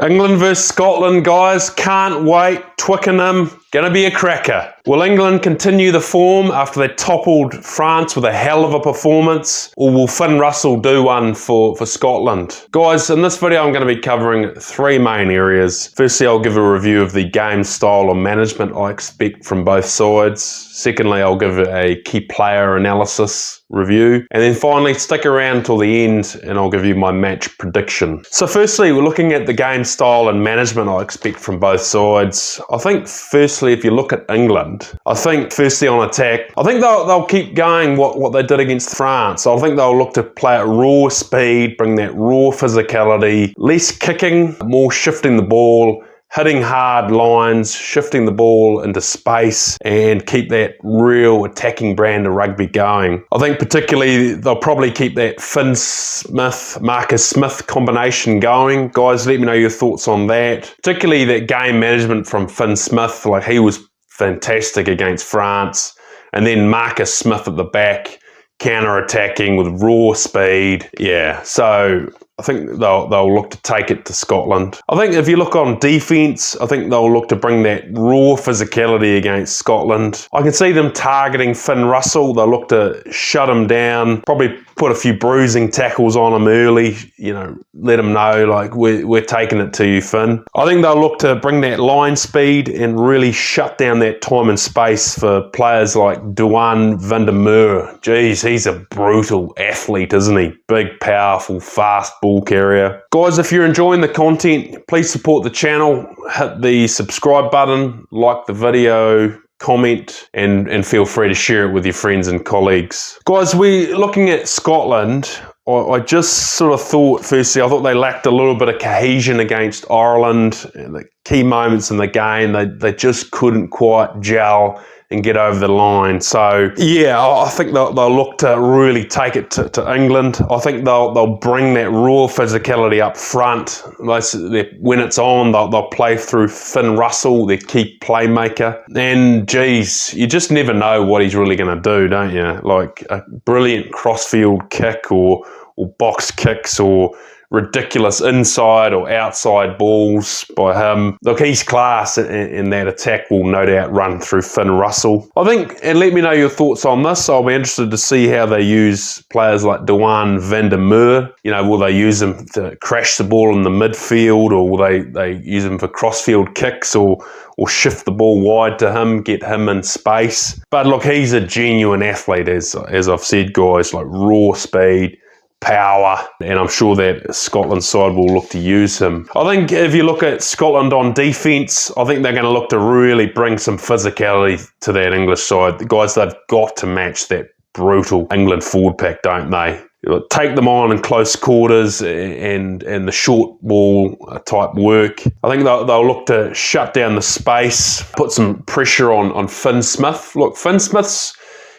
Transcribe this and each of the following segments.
England versus Scotland, guys. Can't wait. Twickenham. Gonna be a cracker. Will England continue the form after they toppled France with a hell of a performance? Or will Finn Russell do one for Scotland? Guys, in this video I'm going to be covering three main areas. Firstly, I'll give a review of the game style and management I expect from both sides. Secondly, I'll give a key player analysis review. And then finally, stick around till the end and I'll give you my match prediction. So firstly, we're looking at the game style and management I expect from both sides. I think firstly, if you look at England, I think firstly on attack, I think they'll keep going what they did against France. I think they'll look to play at raw speed, bring that raw physicality, less kicking, more shifting the ball, hitting hard lines, shifting the ball into space, and keep that real attacking brand of rugby going. I think particularly they'll probably keep that Finn Smith, Marcus Smith combination going. Guys, let me know your thoughts on that. Particularly that game management from Finn Smith, like he was fantastic against France. And then Marcus Smith at the back, counter-attacking with raw speed. Yeah, so I think they'll look to take it to Scotland. I think if you look on defence, I think they'll look to bring that raw physicality against Scotland. I can see them targeting Finn Russell. They'll look to shut him down, probably put a few bruising tackles on him early, let him know, like, we're taking it to you, Finn. I think they'll look to bring that line speed and really shut down that time and space for players like Duan van der Merwe. Geez, he's a brutal athlete, isn't he? Big, powerful, fast ball carrier. Guys, if you're enjoying the content, please support the channel. Hit the subscribe button, like the video, comment, and feel free to share it with your friends and colleagues. Guys, we're looking at Scotland. I just sort of thought, firstly, I thought they lacked a little bit of cohesion against Ireland. The key moments in the game, they just couldn't quite gel and get over the line. So yeah, I think they'll look to really take it to England. I think they'll bring that raw physicality up front. When it's on, they'll play through Finn Russell, their key playmaker. And geez, you just never know what he's really going to do, don't you? Like a brilliant crossfield kick or box kicks or ridiculous inside or outside balls by him. Look, he's class, and that attack will no doubt run through Finn Russell. I think, and let me know your thoughts on this. I'll be interested to see how they use players like Duan van der Merwe. Will they use him to crash the ball in the midfield, or will they use him for crossfield kicks or shift the ball wide to him, get him in space? But look, he's a genuine athlete, as I've said, guys, like raw speed, power, and I'm sure that Scotland side will look to use him. I think if you look at Scotland on defence, I think they're going to look to really bring some physicality to that English side. The guys, they've got to match that brutal England forward pack, don't they? Take them on in close quarters and the short ball type work. I think they'll look to shut down the space, put some pressure on Finn Smith. Look, Finn Smith's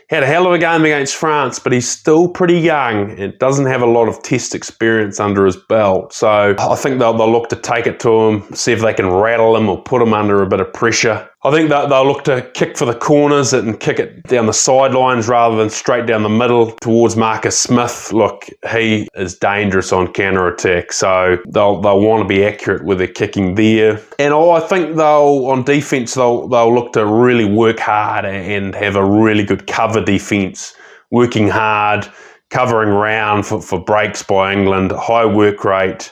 had a hell of a game against France, but he's still pretty young and doesn't have a lot of test experience under his belt. So I think they'll look to take it to him, see if they can rattle him or put him under a bit of pressure. I think they'll look to kick for the corners and kick it down the sidelines rather than straight down the middle towards Marcus Smith. Look, he is dangerous on counter-attack, so they'll want to be accurate with their kicking there. And I think on defence, they'll look to really work hard and have a really good cover defence, working hard, covering round for breaks by England, high work rate.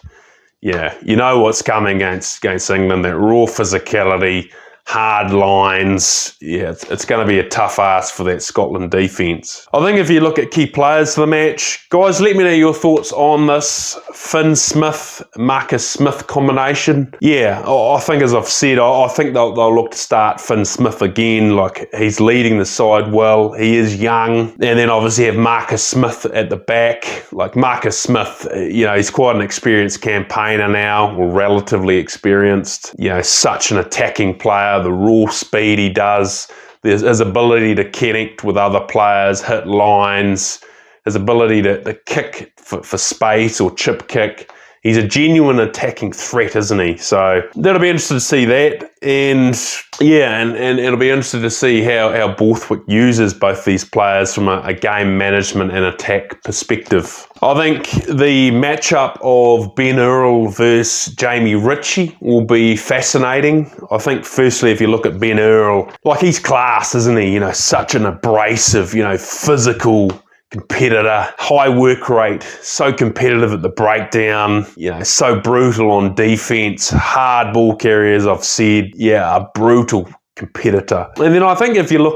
Yeah, you know what's coming against England, that raw physicality, hard lines. Yeah, it's going to be a tough ask for that Scotland defence. I think if you look at key players for the match, guys, let me know your thoughts on this Finn Smith, Marcus Smith combination. Yeah, I think, as I've said, I think they'll look to start Finn Smith again. Like, he's leading the side well. He is young. And then obviously have Marcus Smith at the back. Like, Marcus Smith, he's quite an experienced campaigner now, or relatively experienced. Such an attacking player. The raw speed he does, his ability to connect with other players, hit lines, his ability to kick for space or chip kick. he's a genuine attacking threat, isn't he? So that'll be interesting to see that. And yeah, and it'll be interesting to see how Borthwick uses both these players from a game management and attack perspective. I think the matchup of Ben Earl versus Jamie Ritchie will be fascinating. I think firstly, if you look at Ben Earl, like he's class, isn't he? You know, such an abrasive, you know, physical competitor, high work rate, so competitive at the breakdown, you know, so brutal on defense, hard ball carriers, I've said, yeah, a brutal competitor. And then I think if you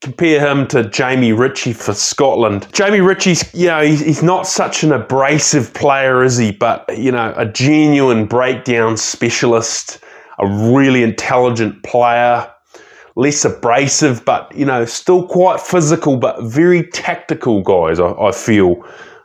compare him to Jamie Ritchie for Scotland, Jamie Ritchie's, you know, he's not such an abrasive player, is he? But, you know, a genuine breakdown specialist, a really intelligent player, less abrasive, but, you know, still quite physical, but very tactical guys, I feel.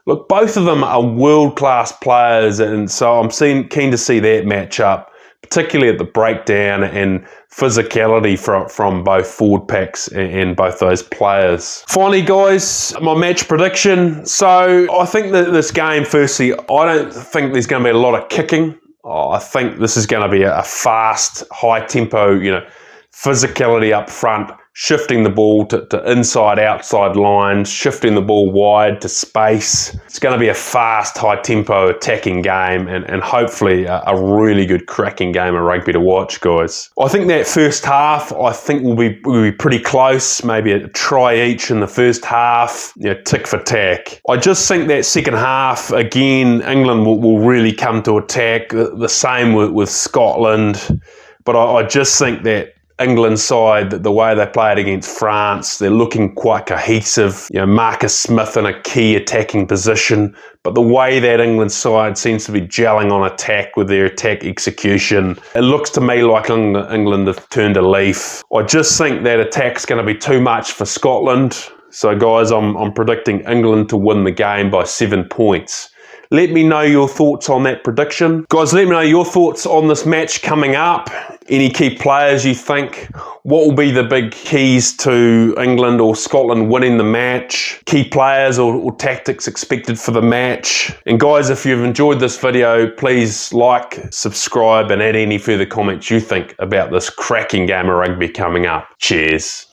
Look, both of them are world-class players, and so I'm keen to see that matchup, particularly at the breakdown and physicality from both forward packs and both those players. Finally, guys, my match prediction. So I think that this game, firstly, I don't think there's going to be a lot of kicking. I think this is going to be a fast, high-tempo, you know, physicality up front, shifting the ball to inside, outside lines, shifting the ball wide to space. It's going to be a fast, high-tempo attacking game and hopefully a really good cracking game of rugby to watch, guys. I think that first half, I think will be pretty close, maybe a try each in the first half, you know, tick for tack. I just think that second half, again, England will really come to attack, the same with Scotland, but I just think that England side, the way they played against France, they're looking quite cohesive. You know, Marcus Smith in a key attacking position, but the way that England side seems to be gelling on attack with their attack execution, it looks to me like England have turned a leaf. I just think that attack's going to be too much for Scotland. So guys, I'm predicting England to win the game by 7 points. Let me know your thoughts on that prediction. Guys, let me know your thoughts on this match coming up. Any key players you think? What will be the big keys to England or Scotland winning the match? Key players or tactics expected for the match? And guys, if you've enjoyed this video, please like, subscribe, and add any further comments you think about this cracking game of rugby coming up. Cheers.